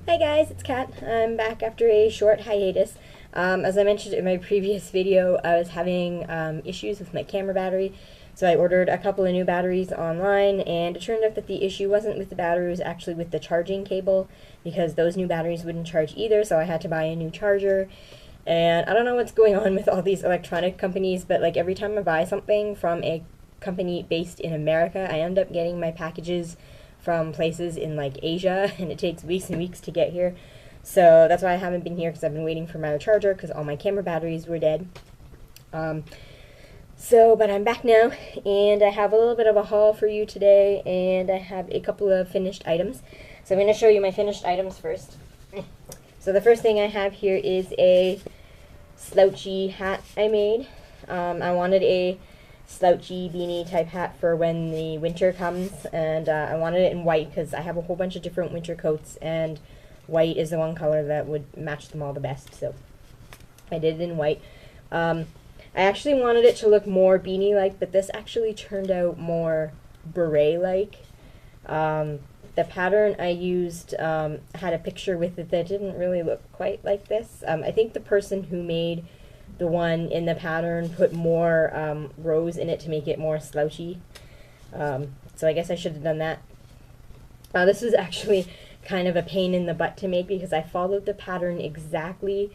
Hi guys, it's Kat. I'm back after a short hiatus. As I mentioned in my previous video, I was having issues with my camera battery, so I ordered a couple of new batteries online, and it turned out that the issue wasn't with the battery, it was actually with the charging cable, because those new batteries wouldn't charge either, so I had to buy a new charger. And I don't know what's going on with all these electronic companies, but like every time I buy something from a company based in America, I end up getting my packages from places in like Asia, and it takes weeks and weeks to get here. So that's why I haven't been here, because I've been waiting for my charger because all my camera batteries were dead. But I'm back now, and I have a little bit of a haul for you today, and I have a couple of finished items. So I'm going to show you my finished items first. So the first thing I have here is a slouchy hat I made. I wanted a slouchy beanie type hat for when the winter comes, and I wanted it in white because I have a whole bunch of different winter coats, and white is the one color that would match them all the best, so I did it in white. I actually wanted it to look more beanie-like, but this actually turned out more beret-like. The pattern I used had a picture with it that didn't really look quite like this. I think the person who made the one in the pattern put more rows in it to make it more slouchy. So I guess I should have done that. This was actually kind of a pain in the butt to make because I followed the pattern exactly,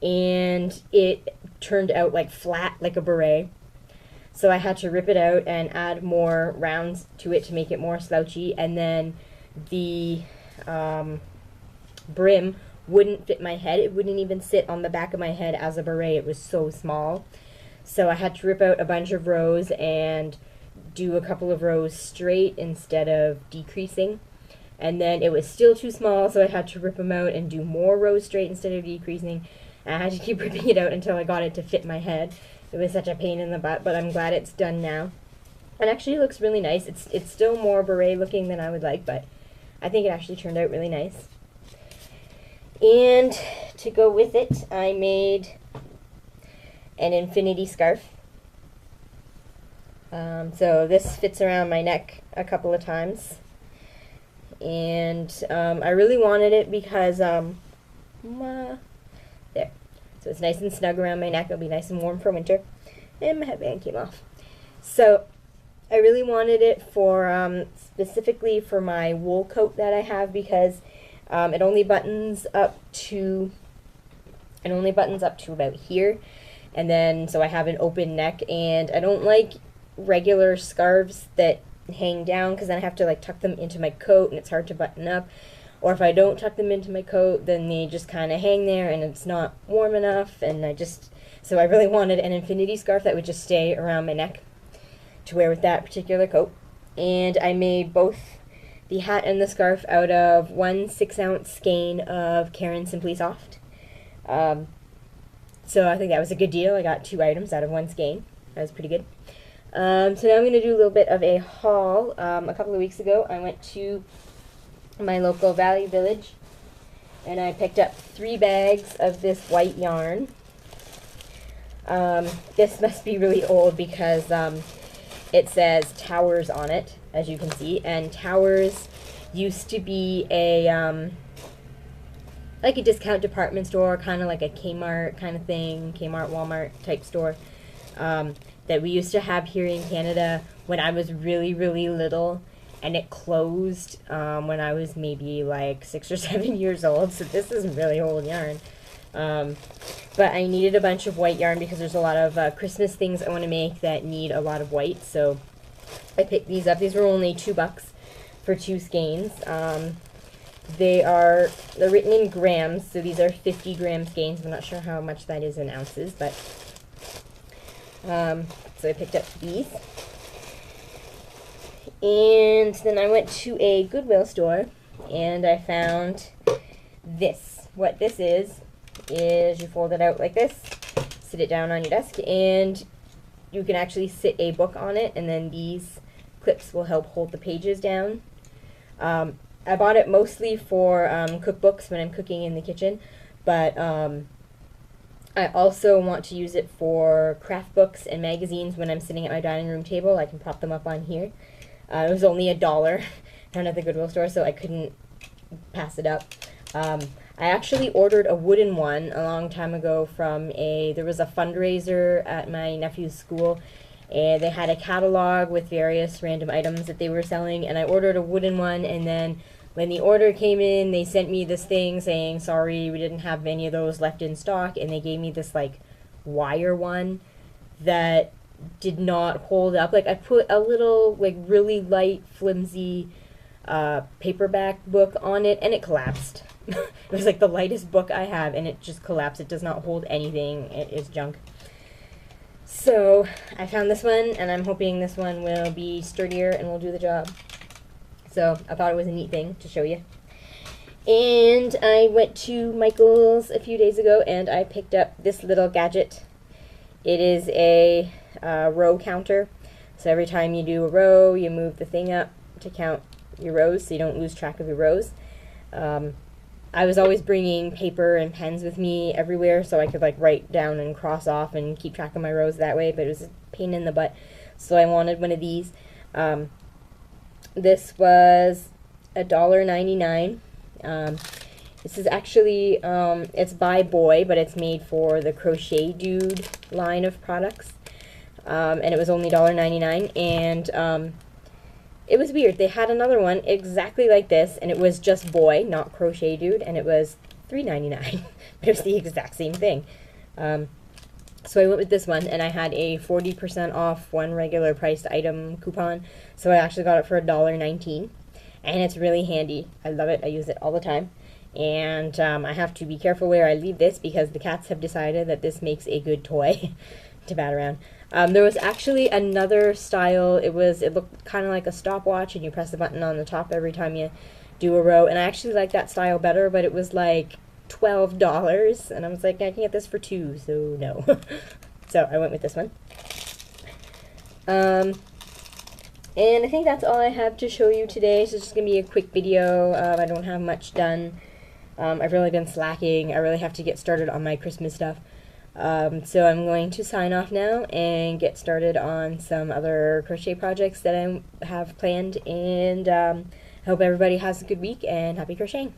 and it turned out like flat like a beret. So I had to rip it out and add more rounds to it to make it more slouchy, and then the brim wouldn't fit my head. It wouldn't even sit on the back of my head as a beret. It was so small. So I had to rip out a bunch of rows and do a couple of rows straight instead of decreasing. And then it was still too small, so I had to rip them out and do more rows straight instead of decreasing. And I had to keep ripping it out until I got it to fit my head. It was such a pain in the butt, but I'm glad it's done now. It actually looks really nice. It's still more beret looking than I would like, but I think it actually turned out really nice. And to go with it, I made an infinity scarf. So this fits around my neck a couple of times. And I really wanted it because, there. So it's nice and snug around my neck. It'll be nice and warm for winter. And my headband came off. So I really wanted it for, specifically for my wool coat that I have, because it only buttons up to about here, and then so I have an open neck, and I don't like regular scarves that hang down because then I have to like tuck them into my coat and it's hard to button up, or if I don't tuck them into my coat then they just kind of hang there and it's not warm enough, and so I really wanted an infinity scarf that would just stay around my neck to wear with that particular coat. And I made both the hat and the scarf out of 1 6-ounce skein of Caron Simply Soft. So I think that was a good deal. I got 2 items out of 1 skein. That was pretty good. So now I'm going to do a little bit of a haul. A couple of weeks ago I went to my local Valley Village and I picked up 3 bags of this white yarn. This must be really old because it says Towers on it, as you can see, and Towers used to be a like a discount department store, kind of like a Kmart kind of thing, Kmart, Walmart type store, that we used to have here in Canada when I was really, really little, and it closed when I was maybe like 6 or 7 years old, so this is really old yarn. But I needed a bunch of white yarn because there's a lot of Christmas things I want to make that need a lot of white, so I picked these up. These were only $2 for 2 skeins. They're written in grams, so these are 50 gram skeins. I'm not sure how much that is in ounces, but so I picked up these. And then I went to a Goodwill store and I found this. What this is you fold it out like this, sit it down on your desk, and you can actually sit a book on it, and then these clips will help hold the pages down. I bought it mostly for cookbooks when I'm cooking in the kitchen, but I also want to use it for craft books and magazines when I'm sitting at my dining room table. I can prop them up on here. It was only $1 down at the Goodwill store, so I couldn't pass it up. I actually ordered a wooden one a long time ago from there was a fundraiser at my nephew's school, and they had a catalog with various random items that they were selling, and I ordered a wooden one, and then when the order came in, they sent me this thing saying, sorry, we didn't have any of those left in stock, and they gave me this, like, wire one that did not hold up. Like, I put a little, like, really light, flimsy paperback book on it, and it collapsed. It was like the lightest book I have, and it just collapsed. It does not hold anything. It is junk. So I found this one, and I'm hoping this one will be sturdier and will do the job. So I thought it was a neat thing to show you. And I went to Michael's a few days ago, and I picked up this little gadget. It is a row counter. So every time you do a row, you move the thing up to count your rows so you don't lose track of your rows. I was always bringing paper and pens with me everywhere so I could like write down and cross off and keep track of my rows that way, but it was a pain in the butt. So I wanted one of these. This was $1.99. This is actually, it's by Boy, but it's made for the Crochet Dude line of products. And it was only $1.99, and it was weird. They had another one exactly like this, and it was just Boy, not Crochet Dude, and it was $3.99. But it was the exact same thing. So I went with this one, and I had a 40% off one regular priced item coupon, so I actually got it for $1.19, and it's really handy. I love it. I use it all the time, and I have to be careful where I leave this because the cats have decided that this makes a good toy to bat around. There was actually another style. It looked kind of like a stopwatch, and you press the button on the top every time you do a row, and I actually like that style better, but it was like $12, and I was like, I can get this for $2, so no. So I went with this one. And I think that's all I have to show you today. So it's just gonna be a quick video. I don't have much done. I've really been slacking. I really have to get started on my Christmas stuff. So I'm going to sign off now and get started on some other crochet projects that I have planned, and hope everybody has a good week and happy crocheting.